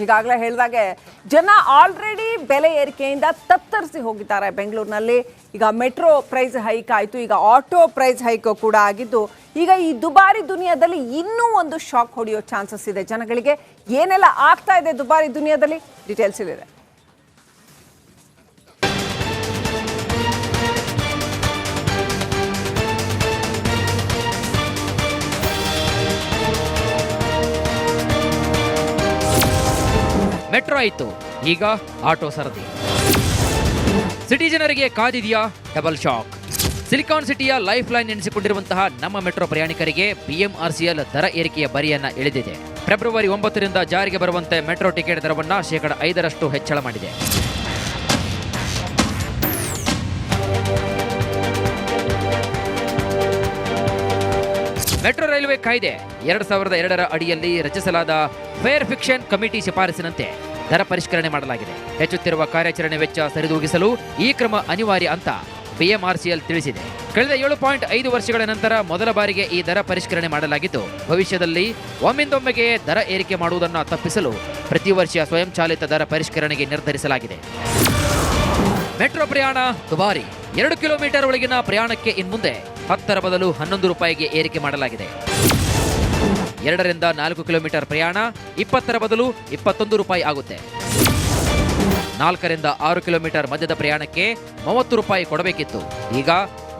ಈಗಾಗಲೇ ಹೇಳಿದಾಗೆ ಜನ ಆಲ್ರೆಡಿ ಬೆಲೆ ಏರಿಕೆಯಿಂದ ತತ್ತರಿಸಿ ಹೋಗಿದ್ದಾರೆ ಬೆಂಗಳೂರಿನಲ್ಲಿ. ಈಗ ಮೆಟ್ರೋ ಪ್ರೈಸ್ ಹೈಕ್ ಆಯಿತು, ಈಗ ಆಟೋ ಪ್ರೈಸ್ ಹೈಕ್ ಕೂಡ ಆಗಿದ್ದು, ಈಗ ಈ ದುಬಾರಿ ದುನಿಯಾದಲ್ಲಿ ಇನ್ನೂ ಒಂದು ಶಾಕ್ ಹೊಡೆಯೋ ಚಾನ್ಸಸ್ ಇದೆ ಜನಗಳಿಗೆ. ಏನೆಲ್ಲ ಆಗ್ತಾ ಇದೆ ದುಬಾರಿ ದುನಿಯಾದಲ್ಲಿ, ಡೀಟೇಲ್ಸ್ ಇಲ್ಲಿದೆ. ಮೆಟ್ರೋ ಆಯಿತು, ಈಗ ಆಟೋ ಸರದಿ. ಸಿಟಿ ಜನರಿಗೆ ಕಾದಿದೆಯಾ ಡಬಲ್ ಶಾಕ್? ಸಿಲಿಕಾನ್ ಸಿಟಿಯ ಲೈಫ್ ಲೈನ್ ಎನಿಸಿಕೊಂಡಿರುವಂತಹ ನಮ್ಮ ಮೆಟ್ರೋ ಪ್ರಯಾಣಿಕರಿಗೆ ಬಿಎಂಆರ್ಸಿಎಲ್ ದರ ಏರಿಕೆಯ ಬರಿಯನ್ನ ಎಳೆದಿದೆ. ಫೆಬ್ರವರಿ 9ರಿಂದ ಜಾರಿಗೆ ಬರುವಂತೆ ಮೆಟ್ರೋ ಟಿಕೆಟ್ ದರವನ್ನು 5% ಹೆಚ್ಚಳ ಮಾಡಿದೆ. ಮೆಟ್ರೋ ರೈಲ್ವೆ ಕಾಯ್ದೆ 2002ರ ಅಡಿಯಲ್ಲಿ ರಚಿಸಲಾದ ಫೇರ್ ಫಿಕ್ಷನ್ ಕಮಿಟಿ ಶಿಫಾರಸಿನಂತೆ ದರ ಪರಿಷ್ಕರಣೆ ಮಾಡಲಾಗಿದೆ. ಹೆಚ್ಚುತ್ತಿರುವ ಕಾರ್ಯಾಚರಣೆ ವೆಚ್ಚ ಸರಿದೂಗಿಸಲು ಈ ಕ್ರಮ ಅನಿವಾರ್ಯ ಅಂತ ಬಿಎಂಆರ್ಸಿಎಲ್ ತಿಳಿಸಿದೆ. ಕಳೆದ 7.5 ವರ್ಷಗಳ ನಂತರ ಮೊದಲ ಬಾರಿಗೆ ಈ ದರ ಪರಿಷ್ಕರಣೆ ಮಾಡಲಾಗಿದ್ದು, ಭವಿಷ್ಯದಲ್ಲಿ ಒಮ್ಮಿಂದೊಮ್ಮೆಗೆ ದರ ಏರಿಕೆ ಮಾಡುವುದನ್ನು ತಪ್ಪಿಸಲು ಪ್ರತಿ ವರ್ಷ ಸ್ವಯಂಚಾಲಿತ ದರ ಪರಿಷ್ಕರಣೆಗೆ ನಿರ್ಧರಿಸಲಾಗಿದೆ. ಮೆಟ್ರೋ ಪ್ರಯಾಣ ದುಬಾರಿ. 2 ಕಿಲೋಮೀಟರ್ ಒಳಗಿನ ಪ್ರಯಾಣಕ್ಕೆ ಇನ್ಮುಂದೆ 10ರ ಬದಲು 11 ರೂಪಾಯಿಗೆ ಏರಿಕೆ ಮಾಡಲಾಗಿದೆ. 2ರಿಂದ 4 ಕಿಲೋಮೀಟರ್ ಪ್ರಯಾಣ 20ರ ಬದಲು 21 ರೂಪಾಯಿ ಆಗುತ್ತೆ. 4ರಿಂದ 6 ಕಿಲೋಮೀಟರ್ ಮಧ್ಯದ ಪ್ರಯಾಣಕ್ಕೆ 30 ರೂಪಾಯಿ ಕೊಡಬೇಕಿತ್ತು, ಈಗ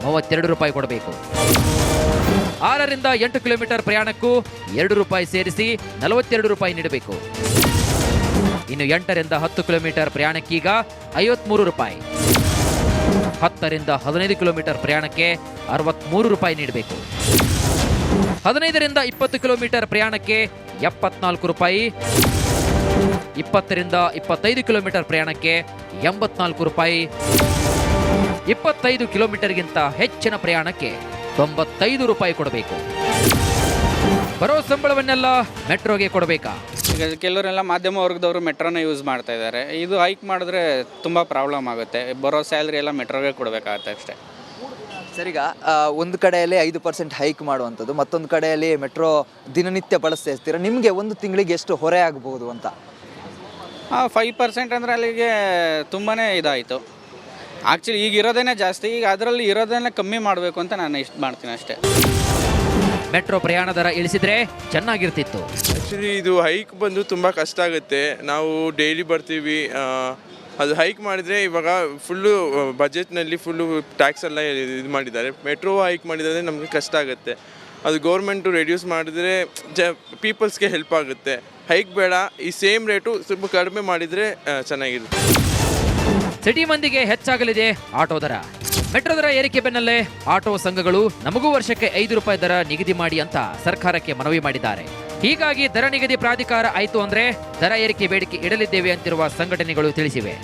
32 ರೂಪಾಯಿ ಕೊಡಬೇಕು. 6ರಿಂದ 8 ಕಿಲೋಮೀಟರ್ ಪ್ರಯಾಣಕ್ಕೂ 2 ರೂಪಾಯಿ ಸೇರಿಸಿ 42 ರೂಪಾಯಿ ನೀಡಬೇಕು. ಇನ್ನು 8ರಿಂದ 10 ಕಿಲೋಮೀಟರ್ ಪ್ರಯಾಣಕ್ಕೀಗ 53 ರೂಪಾಯಿ. 10ರಿಂದ 15 ಕಿಲೋಮೀಟರ್ ಪ್ರಯಾಣಕ್ಕೆ 63 ರೂಪಾಯಿ ನೀಡಬೇಕು. 15ರಿಂದ 20 ಕಿಲೋಮೀಟರ್ ಪ್ರಯಾಣಕ್ಕೆ 74 ರೂಪಾಯಿ. 20ರಿಂದ 25 ಕಿಲೋಮೀಟರ್ ಪ್ರಯಾಣಕ್ಕೆ 84 ರೂಪಾಯಿ. 25 ಕಿಲೋಮೀಟರ್ಗಿಂತ ಹೆಚ್ಚಿನ ಪ್ರಯಾಣಕ್ಕೆ 95 ರೂಪಾಯಿ ಕೊಡಬೇಕು. ಬರೋ ಸಂಬಳವನ್ನೆಲ್ಲ ಮೆಟ್ರೋಗೆ ಕೊಡಬೇಕಾ? ಈಗ ಕೆಲವರೆಲ್ಲ ಮಾಧ್ಯಮ ವರ್ಗದವರು ಮೆಟ್ರೋನ ಯೂಸ್ ಮಾಡ್ತಾ ಇದ್ದಾರೆ. ಇದು ಹೈಕ್ ಮಾಡಿದ್ರೆ ತುಂಬ ಪ್ರಾಬ್ಲಮ್ ಆಗುತ್ತೆ. ಬರೋ ಸ್ಯಾಲ್ರಿ ಎಲ್ಲ ಮೆಟ್ರೋಗೆ ಕೊಡಬೇಕಾಗತ್ತೆ ಅಷ್ಟೇ. ಸರಿಗ ಒಂದು ಕಡೆಯಲ್ಲಿ 5% ಹೈಕ್ ಮಾಡುವಂಥದ್ದು, ಮತ್ತೊಂದು ಕಡೆಯಲ್ಲಿ ಮೆಟ್ರೋ ದಿನನಿತ್ಯ ಬಳಸ್ತಾ ಇರ್ತೀರ, ನಿಮಗೆ ಒಂದು ತಿಂಗಳಿಗೆ ಎಷ್ಟು ಹೊರೆ ಆಗಬಹುದು ಅಂತ? 5% ಅಂದರೆ ಅಲ್ಲಿಗೆ ತುಂಬಾ ಇದಾಯಿತು. ಆ್ಯಕ್ಚುಲಿ ಈಗ ಇರೋದೇ ಜಾಸ್ತಿ, ಈಗ ಅದರಲ್ಲಿ ಇರೋದನ್ನೇ ಕಮ್ಮಿ ಮಾಡಬೇಕು ಅಂತ ನಾನು ಇಷ್ಟು ಮಾಡ್ತೀನಿ ಅಷ್ಟೇ. ಮೆಟ್ರೋ ಪ್ರಯಾಣ ದರ ಇಳಿಸಿದ್ರೆ ಚೆನ್ನಾಗಿರ್ತಿತ್ತು. ಆ್ಯಕ್ಚುಲಿ ಇದು ಹೈಕ್ ಬಂದು ತುಂಬ ಕಷ್ಟ ಆಗುತ್ತೆ. ನಾವು ಡೈಲಿ ಬರ್ತೀವಿ, ಅದು ಹೈಕ್ ಮಾಡಿದರೆ ಇವಾಗ ಫುಲ್ಲು ಬಜೆಟ್ನಲ್ಲಿ ಫುಲ್ಲು ಟ್ಯಾಕ್ಸ್ ಎಲ್ಲ ಇದು ಮಾಡಿದ್ದಾರೆ. ಮೆಟ್ರೋ ಹೈಕ್ ಮಾಡಿದರೆ ನಮಗೆ ಕಷ್ಟ ಆಗುತ್ತೆ. ಅದು ಗೌರ್ಮೆಂಟು ರೆಡ್ಯೂಸ್ ಮಾಡಿದರೆ ಪೀಪಲ್ಸ್ಗೆ ಹೆಲ್ಪ್ ಆಗುತ್ತೆ. ಹೈಕ್ ಬೇಡ, ಈ ಸೇಮ್ ರೇಟು ಸ್ವಲ್ಪ ಕಡಿಮೆ ಮಾಡಿದರೆ ಚೆನ್ನಾಗಿರುತ್ತೆ. ಸಿಟಿ ಮಂದಿಗೆ ಹೆಚ್ಚಾಗಲಿದೆ ಆಟೋ ದರ. ಮೆಟ್ರೋ ದರ ಏರಿಕೆ ಬೆನ್ನಲ್ಲೇ ಆಟೋ ಸಂಘಗಳು ನಮಗೂ ವರ್ಷಕ್ಕೆ 5 ರೂಪಾಯಿ ದರ ನಿಗದಿ ಮಾಡಿ ಅಂತ ಸರ್ಕಾರಕ್ಕೆ ಮನವಿ ಮಾಡಿದ್ದಾರೆ. ಹೀಗಾಗಿ ದರ ನಿಗದಿ ಪ್ರಾಧಿಕಾರ ಆಯಿತು ಅಂದ್ರೆ ದರ ಏರಿಕೆ ಬೇಡಿಕೆ ಇಡಲಿದ್ದೇವೆ ಅಂತಿರುವ ಸಂಘಟನೆಗಳು ತಿಳಿಸಿವೆ.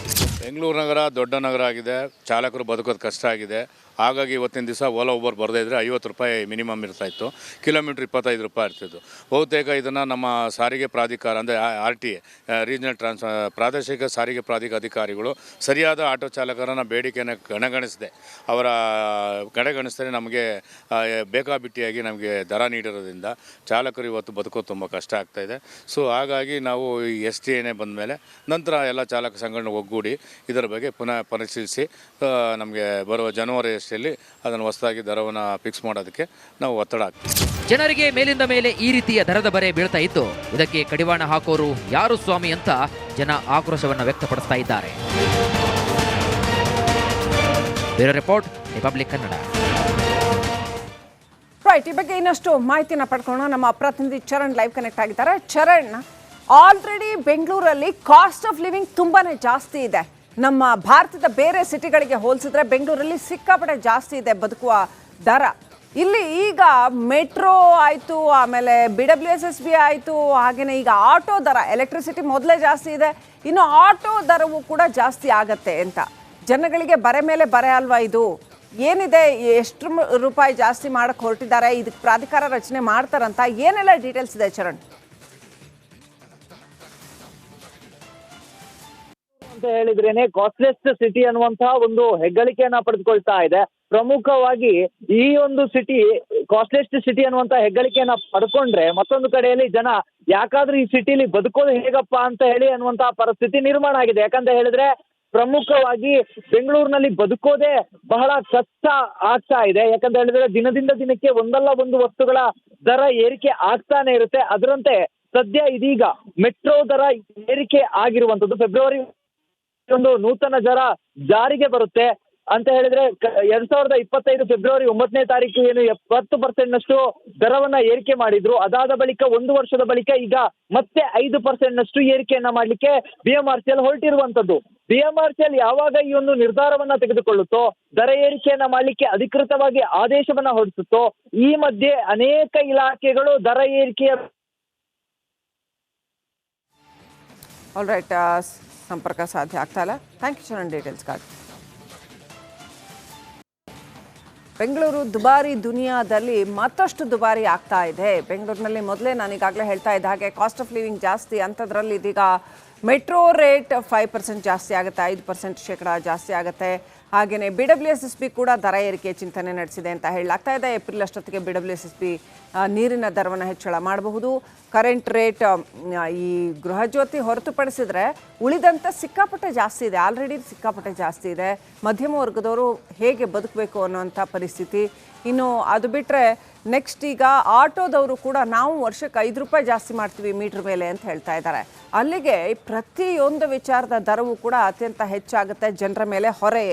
ಬೆಂಗಳೂರು ನಗರ ದೊಡ್ಡ ನಗರ ಆಗಿದೆ, ಚಾಲಕರು ಬದುಕೋದು ಕಷ್ಟ ಆಗಿದೆ. ಹಾಗಾಗಿ ಇವತ್ತಿನ ದಿವಸ ಓಲಾ ಉಬರ್ ಬರದೇ ಇದ್ದರೆ 50 ರೂಪಾಯಿ ಮಿನಿಮಮ್ ಇರ್ತಾಯಿತ್ತು, ಕಿಲೋಮೀಟ್ರ್ 25 ರೂಪಾಯಿ ಇರ್ತಿತ್ತು. ಬಹುತೇಕ ಇದನ್ನು ನಮ್ಮ ಸಾರಿಗೆ ಪ್ರಾಧಿಕಾರ ಅಂದರೆ RTA ರೀಜನಲ್ ಪ್ರಾದೇಶಿಕ ಸಾರಿಗೆ ಪ್ರಾಧಿಕಾರ ಅಧಿಕಾರಿಗಳು ಸರಿಯಾದ ಆಟೋ ಚಾಲಕರನ್ನ ಬೇಡಿಕೆಯನ್ನು ಕಡೆಗಣಿಸಿದೆ. ಅವರ ಕಡೆಗಣಿಸಿದರೆ ನಮಗೆ ಬೇಕಾಬಿಟ್ಟಿಯಾಗಿ ನಮಗೆ ದರ ನೀಡಿರೋದ್ರಿಂದ ಚಾಲಕರು ಇವತ್ತು ಬದುಕೋದು ತುಂಬ ಕಷ್ಟ ಆಗ್ತಾಯಿದೆ. ಸೊ ಹಾಗಾಗಿ ನಾವು ಈ STA ಬಂದ ಮೇಲೆ ನಂತರ ಎಲ್ಲ ಚಾಲಕ ಸಂಘಟನೆ ಒಗ್ಗೂಡಿ ಇದರ ಬಗ್ಗೆ ಪುನಃ ಪರಿಶೀಲಿಸಿ ನಮಗೆ ಬರುವ ಜನವರಿ ಅಷ್ಟರಲ್ಲಿ ಅದನ್ನು ಹೊಸದಾಗಿ ದರವನ್ನು ಫಿಕ್ಸ್ ಮಾಡೋದಕ್ಕೆ ನಾವು ಒತ್ತಡ ಹಾಕ್ತೀವಿ. ಜನರಿಗೆ ಮೇಲಿಂದ ಮೇಲೆ ಈ ರೀತಿಯ ದರದ ಬರೆ ಬೀಳ್ತಾ ಇದ್ದು, ಇದಕ್ಕೆ ಕಡಿವಾಣ ಹಾಕೋರು ಯಾರು ಸ್ವಾಮಿ ಅಂತ ಜನ ಆಕ್ರೋಶವನ್ನು ವ್ಯಕ್ತಪಡಿಸ್ತಾ ಇದ್ದಾರೆ. Bureau report, republic Kannada. Right, ಈ ಬಗ್ಗೆ ಇನ್ನಷ್ಟು ಮಾಹಿತಿನ ಪಡ್ಕೊಳ್ಳೋಣ. ನಮ್ಮ ಪ್ರತಿನಿಧಿ ಚರಣ್ ಲೈವ್ ಕನೆಕ್ಟ್ ಆಗಿದ್ದಾರೆ. ಚರಣ್, ಆಲ್ರೆಡಿ ಬೆಂಗಳೂರಲ್ಲಿ ಕಾಸ್ಟ್ ಆಫ್ ಲಿವಿಂಗ್ ತುಂಬಾನೇ ಜಾಸ್ತಿ ಇದೆ. ನಮ್ಮ ಭಾರತದ ಬೇರೆ ಸಿಟಿಗಳಿಗೆ ಹೋಲಿಸಿದ್ರೆ ಬೆಂಗಳೂರಲ್ಲಿ ಸಿಕ್ಕಾಪಟ್ಟೆ ಜಾಸ್ತಿ ಇದೆ ಬದುಕುವ ದರ. ಇಲ್ಲಿ ಈಗ ಮೆಟ್ರೋ ಆಯಿತು, ಆಮೇಲೆ BWSSB ಆಯಿತು, ಹಾಗೆಯೇ ಈಗ ಆಟೋ ದರ, ಎಲೆಕ್ಟ್ರಿಸಿಟಿ ಮೊದಲೇ ಜಾಸ್ತಿ ಇದೆ, ಇನ್ನು ಆಟೋ ದರವೂ ಕೂಡ ಜಾಸ್ತಿ ಆಗತ್ತೆ ಅಂತ ಜನಗಳಿಗೆ ಬರೆ ಮೇಲೆ ಬರೆ ಅಲ್ವಾ ಇದು? ಏನಿದೆ, ಎಷ್ಟು ರೂಪಾಯಿ ಜಾಸ್ತಿ ಮಾಡಕ್ಕೆ ಹೊರಟಿದ್ದಾರೆ, ಇದಕ್ಕೆ ಪ್ರಾಧಿಕಾರ ರಚನೆ ಮಾಡ್ತಾರಂತ, ಏನೆಲ್ಲ ಡೀಟೇಲ್ಸ್ ಇದೆ ಚರಣ್? ಅಂತ ಹೇಳಿದ್ರೇನೆ ಕಾಸ್ಟ್ಲೆಸ್ಟ್ ಸಿಟಿ ಅನ್ನುವಂತಹ ಒಂದು ಹೆಗ್ಗಳಿಕೆಯನ್ನ ಪಡೆದುಕೊಳ್ತಾ ಇದೆ. ಪ್ರಮುಖವಾಗಿ ಈ ಒಂದು ಸಿಟಿ ಕಾಸ್ಟ್ಲೆಸ್ಟ್ ಸಿಟಿ ಅನ್ನುವಂತ ಹೆಗ್ಗಳಿಕೆಯನ್ನ ಪಡ್ಕೊಂಡ್ರೆ, ಮತ್ತೊಂದು ಕಡೆಯಲ್ಲಿ ಜನ ಯಾಕಾದ್ರೂ ಈ ಸಿಟಿಲಿ ಬದುಕೋದು ಹೇಗಪ್ಪ ಅಂತ ಹೇಳಿ ಅನ್ನುವಂತಹ ಪರಿಸ್ಥಿತಿ ನಿರ್ಮಾಣ ಆಗಿದೆ. ಯಾಕಂತ ಹೇಳಿದ್ರೆ ಪ್ರಮುಖವಾಗಿ ಬೆಂಗಳೂರಿನಲ್ಲಿ ಬದುಕೋದೇ ಬಹಳ ಕಷ್ಟ ಆಗ್ತಾ ಇದೆ. ಯಾಕಂತ ಹೇಳಿದ್ರೆ ದಿನದಿಂದ ದಿನಕ್ಕೆ ಒಂದಲ್ಲ ಒಂದು ವಸ್ತುಗಳ ದರ ಏರಿಕೆ ಆಗ್ತಾನೆ ಇರುತ್ತೆ. ಅದರಂತೆ ಸದ್ಯ ಇದೀಗ ಮೆಟ್ರೋ ದರ ಏರಿಕೆ ಆಗಿರುವಂತದ್ದು. ಫೆಬ್ರವರಿ ಒಂದು ನೂತನ ದರ ಜಾರಿಗೆ ಬರುತ್ತೆ ಅಂತ ಹೇಳಿದ್ರೆ 2025 ಫೆಬ್ರವರಿ 9ನೇ ತಾರೀಕು ಏನು 70% ದರವನ್ನ ಏರಿಕೆ ಮಾಡಿದ್ರು. ಅದಾದ ಬಳಿಕ 1 ವರ್ಷದ ಬಳಿಕ ಈಗ ಮತ್ತೆ 5% ಏರಿಕೆಯನ್ನ ಮಾಡ್ಲಿಕ್ಕೆ BMRCL ಹೊರಟಿರುವಂತದ್ದು. BMRCL ಯಾವಾಗ ಈ ಒಂದು ನಿರ್ಧಾರವನ್ನ ತೆಗೆದುಕೊಳ್ಳುತ್ತೋ, ದರ ಏರಿಕೆಯನ್ನ ಮಾಡ್ಲಿಕ್ಕೆ ಅಧಿಕೃತವಾಗಿ ಆದೇಶವನ್ನ ಹೊರಡಿಸುತ್ತೋ, ಈ ಮಧ್ಯೆ ಅನೇಕ ಇಲಾಖೆಗಳು ದರ ಏರಿಕೆಯ ಆಲ್ ರೈಟ್, ಸಂಪರ್ಕ ಸಾಧ್ಯ ಆಗ್ತಾ ಇಲ್ಲ. ಥ್ಯಾಂಕ್ ಯು ಚರಣ್ ಡೀಟೇಲ್ಸ್ಗಾಗಿ. ಬೆಂಗಳೂರು ದುಬಾರಿ ದುನಿಯಾದಲ್ಲಿ ಮತ್ತಷ್ಟು ದುಬಾರಿ ಆಗ್ತಾ ಇದೆ. ಬೆಂಗಳೂರಿನಲ್ಲಿ ಮೊದಲೇ ನಾನು ಈಗಾಗಲೇ ಹೇಳ್ತಾ ಇದ್ದ ಹಾಗೆ ಕಾಸ್ಟ್ ಆಫ್ ಲಿವಿಂಗ್ ಜಾಸ್ತಿ, ಅಂಥದ್ರಲ್ಲಿ ಇದೀಗ ಮೆಟ್ರೋ ರೇಟ್ 5% ಜಾಸ್ತಿ ಆಗುತ್ತೆ, 5% ಜಾಸ್ತಿ ಆಗುತ್ತೆ. ಹಾಗೆಯೇ BWSSB ಕೂಡ ದರ ಏರಿಕೆ ಚಿಂತನೆ ನಡೆಸಿದೆ ಅಂತ ಹೇಳಲಾಗ್ತಾ ಇದೆ. ಏಪ್ರಿಲ್ ಅಷ್ಟೊತ್ತಿಗೆ BWSSB ನೀರಿನ ದರವನ್ನು ಹೆಚ್ಚಳ ಮಾಡಬಹುದು. ಕರೆಂಟ್ ರೇಟ್ ಈ ಗೃಹಜ್ಯೋತಿ ಹೊರತುಪಡಿಸಿದ್ರೆ ಉಳಿದಂತೆ ಸಿಕ್ಕಾಪಟ್ಟೆ ಜಾಸ್ತಿ ಇದೆ, ಆಲ್ರೆಡಿ ಸಿಕ್ಕಾಪಟ್ಟೆ ಜಾಸ್ತಿ ಇದೆ. ಮಧ್ಯಮ ವರ್ಗದವರು ಹೇಗೆ ಬದುಕಬೇಕು ಅನ್ನೋಂಥ ಪರಿಸ್ಥಿತಿ. ಇನ್ನು ಅದು ಬಿಟ್ಟರೆ ನೆಕ್ಸ್ಟ್ ಈಗ ಆಟೋದವರು ಕೂಡ ನಾವು ವರ್ಷಕ್ಕೆ 5 ರೂಪಾಯಿ ಜಾಸ್ತಿ ಮಾಡ್ತೀವಿ ಮೀಟ್ರ್ ಮೇಲೆ ಅಂತ ಹೇಳ್ತಾ ಇದ್ದಾರೆ. ಅಲ್ಲಿಗೆ ಪ್ರತಿಯೊಂದು ವಿಚಾರದ ದರವೂ ಕೂಡ ಅತ್ಯಂತ ಹೆಚ್ಚಾಗುತ್ತೆ, ಜನರ ಮೇಲೆ ಹೊರೆ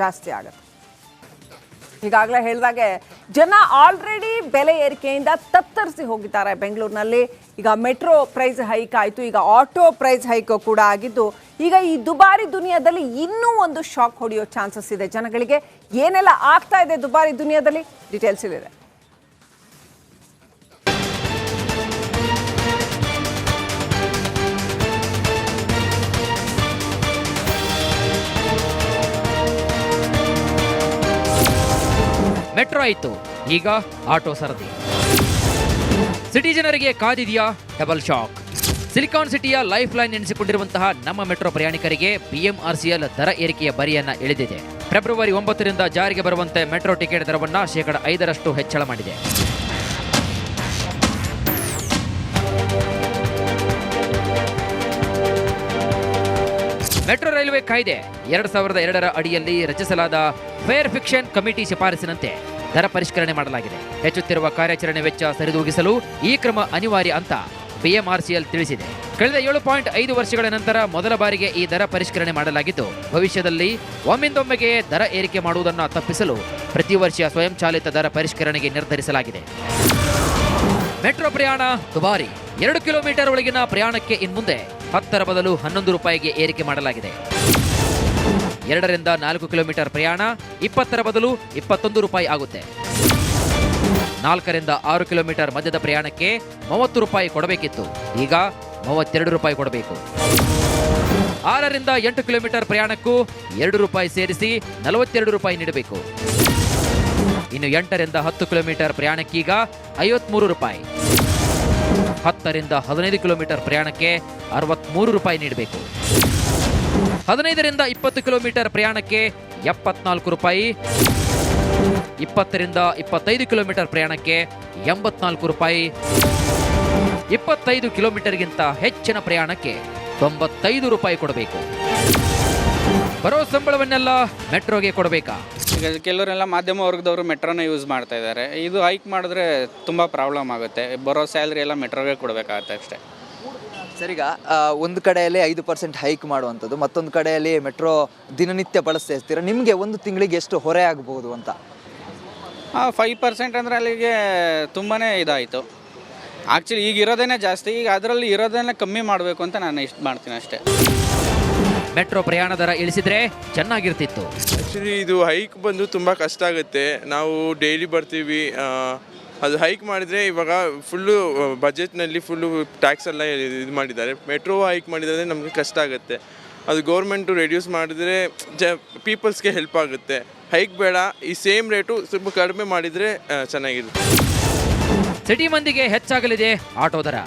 ಜಾಸ್ತಿ ಆಗುತ್ತೆ. ಈಗಾಗಲೇ ಹೇಳಿದಾಗೆ ಜನ ಆಲ್ರೆಡಿ ಬೆಲೆ ಏರಿಕೆಯಿಂದ ತತ್ತರಿಸಿ ಹೋಗಿದ್ದಾರೆ ಬೆಂಗಳೂರಿನಲ್ಲಿ. ಈಗ ಮೆಟ್ರೋ ಪ್ರೈಸ್ ಹೈಕ್ ಆಯಿತು, ಈಗ ಆಟೋ ಪ್ರೈಸ್ ಹೈಕ್ ಕೂಡ ಆಗಿದ್ದು, ಈಗ ಈ ದುಬಾರಿ ದುನಿಯಾದಲ್ಲಿ ಇನ್ನೂ ಒಂದು ಶಾಕ್ ಹೊಡೆಯೋ ಚಾನ್ಸಸ್ ಇದೆ ಜನಗಳಿಗೆ. ಏನೆಲ್ಲ ಆಗ್ತಾ ಇದೆ ದುಬಾರಿ ದುನಿಯಾದಲ್ಲಿ, ಡೀಟೇಲ್ಸ್ ಇಲ್ಲಿದೆ. ಮೆಟ್ರೋ ಆಯಿತು, ಈಗ ಆಟೋ ಸರದಿ. ಸಿಟಿ ಜನರಿಗೆ ಕಾದಿದೆಯಾ ಡಬಲ್ ಶಾಕ್? ಸಿಲಿಕಾನ್ ಸಿಟಿಯ ಲೈಫ್ ಲೈನ್ ಎನಿಸಿಕೊಂಡಿರುವಂತಹ ನಮ್ಮ ಮೆಟ್ರೋ ಪ್ರಯಾಣಿಕರಿಗೆ BMRCL ದರ ಏರಿಕೆಯ ಬರಿಯನ್ನ ಎಳೆದಿದೆ. ಫೆಬ್ರವರಿ 9ರಿಂದ ಜಾರಿಗೆ ಬರುವಂತೆ ಮೆಟ್ರೋ ಟಿಕೆಟ್ ದರವನ್ನ 5% ಹೆಚ್ಚಳ ಮಾಡಿದೆ. ಮೆಟ್ರೋ ರೈಲ್ವೆ ಕಾಯ್ದೆ 2002ರ ಅಡಿಯಲ್ಲಿ ರಚಿಸಲಾದ ಫೇರ್ ಫಿಕ್ಷನ್ ಕಮಿಟಿ ಶಿಫಾರಸಿನಂತೆ ದರ ಪರಿಷ್ಕರಣೆ ಮಾಡಲಾಗಿದೆ. ಹೆಚ್ಚುತ್ತಿರುವ ಕಾರ್ಯಾಚರಣೆ ವೆಚ್ಚ ಸರಿದೂಗಿಸಲು ಈ ಕ್ರಮ ಅನಿವಾರ್ಯ ಅಂತ BMRCL ತಿಳಿಸಿದೆ. ಕಳೆದ 7.5 ವರ್ಷಗಳ ನಂತರ ಮೊದಲ ಬಾರಿಗೆ ಈ ದರ ಪರಿಷ್ಕರಣೆ ಮಾಡಲಾಗಿದ್ದು, ಭವಿಷ್ಯದಲ್ಲಿ ಒಮ್ಮಿಂದೊಮ್ಮೆಗೆ ದರ ಏರಿಕೆ ಮಾಡುವುದನ್ನು ತಪ್ಪಿಸಲು ಪ್ರತಿ ವರ್ಷ ಸ್ವಯಂಚಾಲಿತ ದರ ಪರಿಷ್ಕರಣೆಗೆ ನಿರ್ಧರಿಸಲಾಗಿದೆ. ಮೆಟ್ರೋ ಪ್ರಯಾಣ ದುಬಾರಿ. 2 ಕಿಲೋಮೀಟರ್ ಒಳಗಿನ ಪ್ರಯಾಣಕ್ಕೆ ಇನ್ಮುಂದೆ 10ರ ಬದಲು 11 ರೂಪಾಯಿಗೆ ಏರಿಕೆ ಮಾಡಲಾಗಿದೆ. 2 ರಿಂದ 4 ಕಿಲೋಮೀಟರ್ ಪ್ರಯಾಣ 20ರ ಬದಲು 21 ರೂಪಾಯಿ ಆಗುತ್ತೆ. 4 ರಿಂದ 6 ಕಿಲೋಮೀಟರ್ ಮಧ್ಯದ ಪ್ರಯಾಣಕ್ಕೆ 30 ರೂಪಾಯಿ ಕೊಡಬೇಕಿತ್ತು, ಈಗ 32 ರೂಪಾಯಿ ಕೊಡಬೇಕು. 6 ರಿಂದ 8 ಕಿಲೋಮೀಟರ್ ಪ್ರಯಾಣಕ್ಕೂ 2 ರೂಪಾಯಿ ಸೇರಿಸಿ 42 ರೂಪಾಯಿ ನೀಡಬೇಕು. ಇನ್ನು 8 ರಿಂದ 10 ಕಿಲೋಮೀಟರ್ ಪ್ರಯಾಣಕ್ಕೀಗ 53 ರೂಪಾಯಿ. 10 ರಿಂದ 15 ಕಿಲೋಮೀಟರ್ ಪ್ರಯಾಣಕ್ಕೆ 63 ರೂಪಾಯಿ ನೀಡಬೇಕು. 15 ರಿಂದ 20 ಕಿಲೋಮೀಟರ್ ಪ್ರಯಾಣಕ್ಕೆ 74 ರೂಪಾಯಿ. 20 ರಿಂದ 25 ಕಿಲೋಮೀಟರ್ ಪ್ರಯಾಣಕ್ಕೆ 84 ರೂಪಾಯಿ. 25 ಕಿಲೋಮೀಟರ್ಗಿಂತ ಹೆಚ್ಚಿನ ಪ್ರಯಾಣಕ್ಕೆ 95 ರೂಪಾಯಿ ಕೊಡಬೇಕು. ಬರೋ ಸಂಬಳವನ್ನೆಲ್ಲ ಮೆಟ್ರೋಗೆ ಕೊಡಬೇಕಾ? ಈಗ ಕೆಲವರೆಲ್ಲ ಮಾಧ್ಯಮ ವರ್ಗದವರು ಮೆಟ್ರೋನ ಯೂಸ್ ಮಾಡ್ತಾ ಇದ್ದಾರೆ. ಇದು ಹೈಕ್ ಮಾಡಿದ್ರೆ ತುಂಬ ಪ್ರಾಬ್ಲಮ್ ಆಗುತ್ತೆ. ಬರೋ ಸ್ಯಾಲ್ರಿ ಎಲ್ಲ ಮೆಟ್ರೋಗೆ ಕೊಡಬೇಕಾಗತ್ತೆ ಅಷ್ಟೇ. ಸರ್, ಈಗ ಒಂದು ಕಡೆಯಲ್ಲಿ 5% ಹೈಕ್ ಮಾಡುವಂಥದ್ದು, ಮತ್ತೊಂದು ಕಡೆಯಲ್ಲಿ ಮೆಟ್ರೋ ದಿನನಿತ್ಯ ಬಳಸ್ತಾ ಇರ್ತೀರ, ನಿಮಗೆ ಒಂದು ತಿಂಗಳಿಗೆ ಎಷ್ಟು ಹೊರೆ ಆಗಬಹುದು ಅಂತ? 5% ಅಂದರೆ ಅಲ್ಲಿಗೆ ತುಂಬಾ ಇದಾಯಿತು. ಆ್ಯಕ್ಚುಲಿ ಈಗ ಇರೋದೇ ಜಾಸ್ತಿ, ಈಗ ಅದರಲ್ಲಿ ಇರೋದನ್ನೇ ಕಮ್ಮಿ ಮಾಡಬೇಕು ಅಂತ ನಾನು ಇಷ್ಟು ಮಾಡ್ತೀನಿ ಅಷ್ಟೇ. ಮೆಟ್ರೋ ಪ್ರಯಾಣ ದರ ಇಳಿಸಿದ್ರೆ ಚೆನ್ನಾಗಿರ್ತಿತ್ತು. ಆ್ಯಕ್ಚುಲಿ ಇದು ಹೈಕ್ ಬಂದು ತುಂಬ ಕಷ್ಟ ಆಗುತ್ತೆ. ನಾವು ಡೈಲಿ ಬರ್ತೀವಿ, ಅದು ಹೈಕ್ ಮಾಡಿದರೆ ಇವಾಗ ಫುಲ್ಲು ಬಜೆಟ್ನಲ್ಲಿ ಫುಲ್ಲು ಟ್ಯಾಕ್ಸ್ ಎಲ್ಲ ಇದು ಮಾಡಿದ್ದಾರೆ. ಮೆಟ್ರೋ ಹೈಕ್ ಮಾಡಿದರೆ ನಮಗೆ ಕಷ್ಟ ಆಗುತ್ತೆ. ಅದು ಗೌರ್ಮೆಂಟು ರೆಡ್ಯೂಸ್ ಮಾಡಿದರೆ ಪೀಪಲ್ಸ್ಗೆ ಹೆಲ್ಪ್ ಆಗುತ್ತೆ. ಹೈಕ್ ಬೇಡ, ಈ ಸೇಮ್ ರೇಟು ಸ್ವಲ್ಪ ಕಡಿಮೆ ಮಾಡಿದರೆ ಚೆನ್ನಾಗಿರುತ್ತೆ. ಸಿಟಿ ಮಂದಿಗೆ ಹೆಚ್ಚಾಗಲಿದೆ ಆಟೋ ದರ.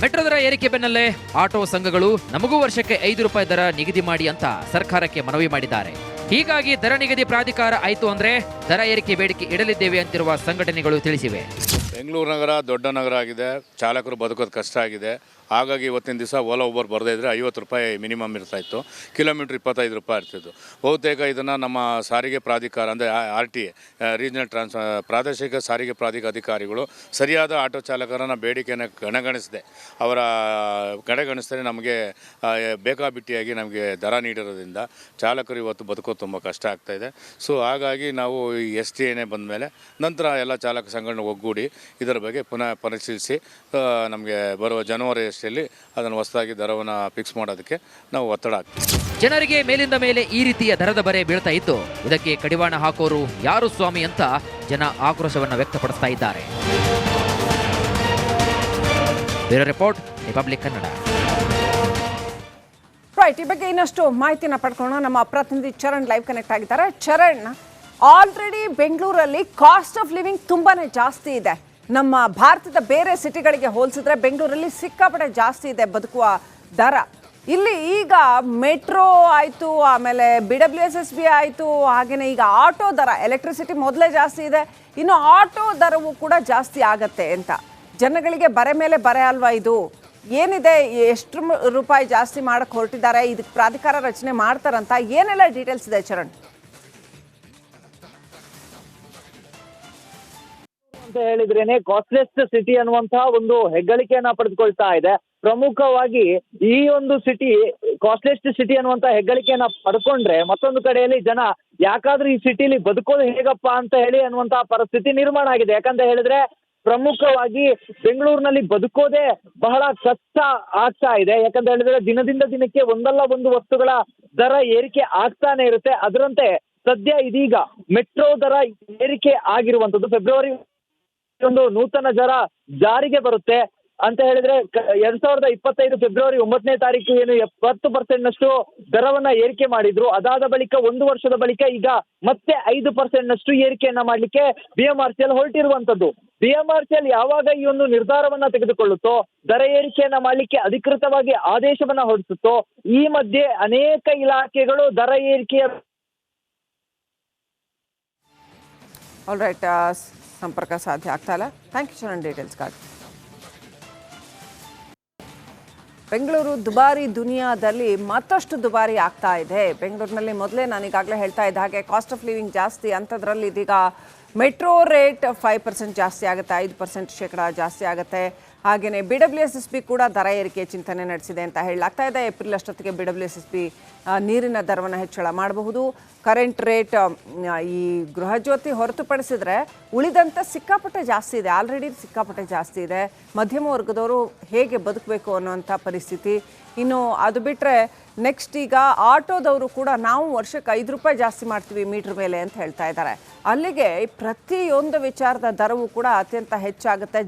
ಮೆಟ್ರೋ ದರ ಏರಿಕೆ ಬೆನ್ನಲ್ಲೇ ಆಟೋ ಸಂಘಗಳು ನಮಗೂ ವರ್ಷಕ್ಕೆ 5 ರೂಪಾಯಿ ದರ ನಿಗದಿ ಮಾಡಿ ಅಂತ ಸರ್ಕಾರಕ್ಕೆ ಮನವಿ ಮಾಡಿದ್ದಾರೆ. ಹೀಗಾಗಿ ದರ ನಿಗದಿ ಪ್ರಾಧಿಕಾರ ಆಯಿತು ಅಂದ್ರೆ ದರ ಏರಿಕೆ ಬೇಡಿಕೆ ಇಡಲಿದ್ದೇವೆ ಅಂತಿರುವ ಸಂಘಟನೆಗಳು ತಿಳಿಸಿವೆ. ಬೆಂಗಳೂರು ನಗರ ದೊಡ್ಡ ನಗರ ಆಗಿದೆ, ಚಾಲಕರು ಬದುಕೋದು ಕಷ್ಟ ಆಗಿದೆ. ಹಾಗಾಗಿ ಇವತ್ತಿನ ದಿವಸ ಓಲಾ ಉಬರ್ ಬರದೇ ಇದ್ದರೆ 50 ರೂಪಾಯಿ ಮಿನಿಮಮ್ ಇರ್ತಾಯಿತ್ತು, ಕಿಲೋಮೀಟ್ರ್ 25 ರೂಪಾಯಿ ಇರ್ತಿತ್ತು. ಬಹುತೇಕ ಇದನ್ನು ನಮ್ಮ ಸಾರಿಗೆ ಪ್ರಾಧಿಕಾರ ಅಂದರೆ RTA ರೀಜನಲ್ ಪ್ರಾದೇಶಿಕ ಸಾರಿಗೆ ಪ್ರಾಧಿಕಾರ ಅಧಿಕಾರಿಗಳು ಸರಿಯಾದ ಆಟೋ ಚಾಲಕರನ್ನು ಬೇಡಿಕೆಯನ್ನು ಕಡೆಗಣಿಸಿದೆ. ಅವರ ಕಡೆಗಣಿಸಿದರೆ ನಮಗೆ ಬೇಕಾಬಿಟ್ಟಿಯಾಗಿ ನಮಗೆ ದರ ನೀಡಿರೋದ್ರಿಂದ ಚಾಲಕರು ಇವತ್ತು ಬದುಕೋದು ತುಂಬ ಕಷ್ಟ ಆಗ್ತಾಯಿದೆ. ಸೊ ಹಾಗಾಗಿ ನಾವು ಈ STA ಬಂದ ಮೇಲೆ ನಂತರ ಎಲ್ಲ ಚಾಲಕ ಸಂಘಟನೆ ಒಗ್ಗೂಡಿ ಇದರ ಬಗ್ಗೆ ಪುನಃ ಪರಿಶೀಲಿಸಿ ನಮಗೆ ಬರುವ ಜನವರಿ ಅಷ್ಟರಲ್ಲಿ ಅದನ್ನು ಹೊಸದಾಗಿ ದರವನ್ನು ಫಿಕ್ಸ್ ಮಾಡೋದಕ್ಕೆ ನಾವು ಒತ್ತಡ ಹಾಕ್ತೀವಿ. ಜನರಿಗೆ ಮೇಲಿಂದ ಮೇಲೆ ಈ ರೀತಿಯ ದರದ ಬರೆ ಬೀಳ್ತಾ ಇದ್ದು ಇದಕ್ಕೆ ಕಡಿವಾಣ ಹಾಕೋರು ಯಾರು ಸ್ವಾಮಿ ಅಂತ ಜನ ಆಕ್ರೋಶವನ್ನು ವ್ಯಕ್ತಪಡಿಸ್ತಾ ಇದ್ದಾರೆ. Bureau report, republic Kannada. Right, ಈ ಬಗ್ಗೆ ಇನ್ನಷ್ಟು ಮಾಹಿತಿನ ಪಡ್ಕೊಳ್ಳೋಣ. ನಮ್ಮ ಪ್ರತಿನಿಧಿ ಚರಣ್ ಲೈವ್ ಕನೆಕ್ಟ್ ಆಗಿದ್ದಾರೆ. ಚರಣ್, ಆಲ್ರೆಡಿ ಬೆಂಗಳೂರಲ್ಲಿ ಕಾಸ್ಟ್ ಆಫ್ ಲಿವಿಂಗ್ ತುಂಬಾನೇ ಜಾಸ್ತಿ ಇದೆ. ನಮ್ಮ ಭಾರತದ ಬೇರೆ ಸಿಟಿಗಳಿಗೆ ಹೋಲಿಸಿದ್ರೆ ಬೆಂಗಳೂರಲ್ಲಿ ಸಿಕ್ಕಾಪಟ್ಟೆ ಜಾಸ್ತಿ ಇದೆ ಬದುಕುವ ದರ. ಇಲ್ಲಿ ಈಗ ಮೆಟ್ರೋ ಆಯಿತು, ಆಮೇಲೆ BWSSB ಆಯಿತು, ಹಾಗೆಯೇ ಈಗ ಆಟೋ ದರ, ಎಲೆಕ್ಟ್ರಿಸಿಟಿ ಮೊದಲೇ ಜಾಸ್ತಿ ಇದೆ, ಇನ್ನು ಆಟೋ ದರವೂ ಕೂಡ ಜಾಸ್ತಿ ಆಗತ್ತೆ ಅಂತ ಜನಗಳಿಗೆ ಬರೆ ಮೇಲೆ ಬರೆ ಅಲ್ವಾ ಇದು? ಏನಿದೆ, ಎಷ್ಟು ರೂಪಾಯಿ ಜಾಸ್ತಿ ಮಾಡಕ್ಕೆ ಹೊರಟಿದ್ದಾರೆ, ಇದಕ್ಕೆ ಪ್ರಾಧಿಕಾರ ರಚನೆ ಮಾಡ್ತಾರಂತ, ಏನೆಲ್ಲ ಡೀಟೇಲ್ಸ್ ಇದೆ ಚರಣ್? ಅಂತ ಹೇಳಿದ್ರೇನೆ ಕಾಸ್ಟ್ಲೆಸ್ಟ್ ಸಿಟಿ ಅನ್ನುವಂತಹ ಒಂದು ಹೆಗ್ಗಳಿಕೆಯನ್ನ ಪಡೆದುಕೊಳ್ತಾ ಇದೆ. ಪ್ರಮುಖವಾಗಿ ಈ ಒಂದು ಸಿಟಿ ಕಾಸ್ಟ್ಲೆಸ್ಟ್ ಸಿಟಿ ಅನ್ನುವಂತ ಹೆಗ್ಗಳಿಕೆಯನ್ನ ಪಡ್ಕೊಂಡ್ರೆ ಮತ್ತೊಂದು ಕಡೆಯಲ್ಲಿ ಜನ ಯಾಕಾದ್ರೂ ಈ ಸಿಟಿಲಿ ಬದುಕೋದು ಹೇಗಪ್ಪ ಅಂತ ಹೇಳಿ ಅನ್ನುವಂತಹ ಪರಿಸ್ಥಿತಿ ನಿರ್ಮಾಣ ಆಗಿದೆ. ಯಾಕಂತ ಹೇಳಿದ್ರೆ ಪ್ರಮುಖವಾಗಿ ಬೆಂಗಳೂರಿನಲ್ಲಿ ಬದುಕೋದೇ ಬಹಳ ಕಷ್ಟ ಆಗ್ತಾ ಇದೆ. ಯಾಕಂತ ಹೇಳಿದ್ರೆ ದಿನದಿಂದ ದಿನಕ್ಕೆ ಒಂದಲ್ಲ ಒಂದು ವಸ್ತುಗಳ ದರ ಏರಿಕೆ ಆಗ್ತಾನೆ ಇರುತ್ತೆ. ಅದರಂತೆ ಸದ್ಯ ಇದೀಗ ಮೆಟ್ರೋ ದರ ಏರಿಕೆ ಆಗಿರುವಂತದ್ದು. ಫೆಬ್ರವರಿ ಒಂದು ನೂತನ ದರ ಜಾರಿಗೆ ಬರುತ್ತೆ ಅಂತ ಹೇಳಿದ್ರೆ 2025 ಫೆಬ್ರವರಿ 9ನೇ ತಾರೀಕು ಏನು 70% ದರವನ್ನ ಏರಿಕೆ ಮಾಡಿದ್ರು. ಅದಾದ ಬಳಿಕ 1 ವರ್ಷದ ಬಳಿಕ ಈಗ ಮತ್ತೆ 5% ಏರಿಕೆಯನ್ನ ಮಾಡ್ಲಿಕ್ಕೆ BMRCL ಹೊರಟಿರುವಂತದ್ದು. BMRCL ಯಾವಾಗ ಈ ಒಂದು ನಿರ್ಧಾರವನ್ನ ತೆಗೆದುಕೊಳ್ಳುತ್ತೋ, ದರ ಏರಿಕೆಯನ್ನ ಮಾಡ್ಲಿಕ್ಕೆ ಅಧಿಕೃತವಾಗಿ ಆದೇಶವನ್ನ ಹೊರಡಿಸುತ್ತೋ, ಈ ಮಧ್ಯೆ ಅನೇಕ ಇಲಾಖೆಗಳು ದರ ಏರಿಕೆಯ ಆಲ್ ರೈಟ್, ಸಂಪರ್ಕ ಸಾಧ್ಯ ಆಗ್ತಾ ಇಲ್ಲ. ಥ್ಯಾಂಕ್ ಯು ಚರಣ್ ಡೀಟೇಲ್ಸ್ಗಾಗಿ. ಬೆಂಗಳೂರು ದುಬಾರಿ ದುನಿಯಾದಲ್ಲಿ ಮತ್ತಷ್ಟು ದುಬಾರಿ ಆಗ್ತಾ ಇದೆ. ಬೆಂಗಳೂರಿನಲ್ಲಿ ಮೊದಲೇ ನಾನೀಗಾಗಲೇ ಹೇಳ್ತಾ ಇದ್ದ ಹಾಗೆ ಕಾಸ್ಟ್ ಆಫ್ ಲಿವಿಂಗ್ ಜಾಸ್ತಿ, ಅಂಥದ್ರಲ್ಲಿ ಇದೀಗ ಮೆಟ್ರೋ ರೇಟ್ 5% ಜಾಸ್ತಿ ಆಗುತ್ತೆ, 5% ಜಾಸ್ತಿ ಆಗುತ್ತೆ. ಹಾಗೆಯೇ BWSSB ಕೂಡ ದರ ಏರಿಕೆ ಚಿಂತನೆ ನಡೆಸಿದೆ ಅಂತ ಹೇಳಲಾಗ್ತಾ ಇದೆ. ಏಪ್ರಿಲ್ ಅಷ್ಟೊತ್ತಿಗೆ BWSSB ನೀರಿನ ದರವನ್ನು ಹೆಚ್ಚಳ ಮಾಡಬಹುದು. ಕರೆಂಟ್ ರೇಟ್ ಈ ಗೃಹಜ್ಯೋತಿ ಹೊರತುಪಡಿಸಿದ್ರೆ ಉಳಿದಂತೆ ಸಿಕ್ಕಾಪಟ್ಟೆ ಜಾಸ್ತಿ ಇದೆ, ಆಲ್ರೆಡಿ ಸಿಕ್ಕಾಪಟ್ಟೆ ಜಾಸ್ತಿ ಇದೆ. ಮಧ್ಯಮ ವರ್ಗದವರು ಹೇಗೆ ಬದುಕಬೇಕು ಅನ್ನೋಂಥ ಪರಿಸ್ಥಿತಿ. ಇನ್ನು ಅದು ಬಿಟ್ಟರೆ ನೆಕ್ಸ್ಟ್ ಈಗ ಆಟೋದವರು ಕೂಡ ನಾವು ವರ್ಷಕ್ಕೆ 5 ರೂಪಾಯಿ ಜಾಸ್ತಿ ಮಾಡ್ತೀವಿ ಮೀಟ್ರ್ ಮೇಲೆ ಅಂತ ಹೇಳ್ತಾ ಇದ್ದಾರೆ. ಅಲ್ಲಿಗೆ ಪ್ರತಿಯೊಂದು ವಿಚಾರದ ದರವೂ ಕೂಡ ಅತ್ಯಂತ ಹೆಚ್ಚಾಗುತ್ತೆ.